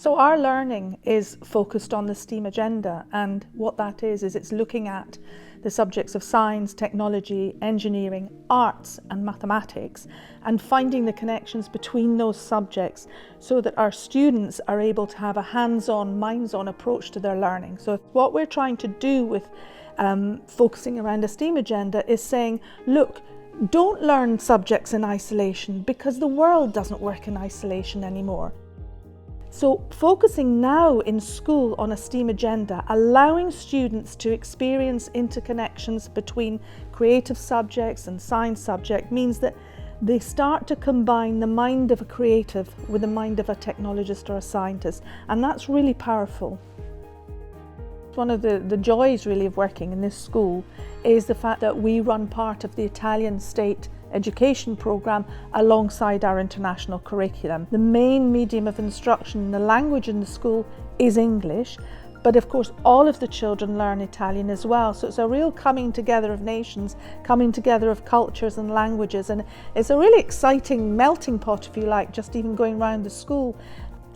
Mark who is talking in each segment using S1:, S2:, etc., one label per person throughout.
S1: So our learning is focused on the STEAM agenda, and what that is it's looking at the subjects of science, technology, engineering, arts and mathematics, and finding the connections between those subjects so that our students are able to have a hands-on, minds-on approach to their learning. So what we're trying to do with focusing around a STEAM agenda is saying, look, don't learn subjects in isolation, because the world doesn't work in isolation anymore. So focusing now in school on a STEAM agenda, allowing students to experience interconnections between creative subjects and science subject, means that they start to combine the mind of a creative with the mind of a technologist or a scientist, and that's really powerful. One of the joys really of working in this school is the fact that we run part of the Italian state education programme alongside our international curriculum. The main medium of instruction, the language in the school is English, but of course all of the children learn Italian as well. So it's a real coming together of nations, coming together of cultures and languages, and it's a really exciting melting pot, if you like, just even going around the school.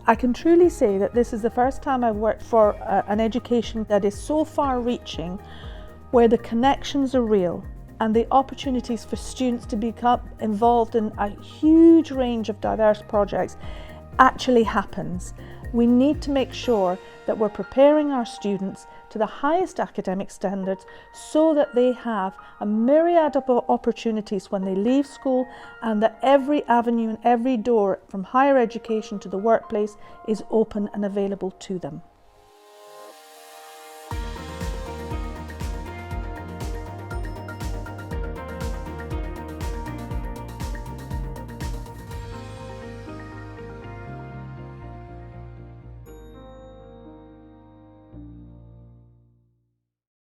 S1: I can truly say that this is the first time I've worked for an education that is so far-reaching, where the connections are real and the opportunities for students to become involved in a huge range of diverse projects actually happens. We need to make sure that we're preparing our students to the highest academic standards so that they have a myriad of opportunities when they leave school, and that every avenue and every door from higher education to the workplace is open and available to them.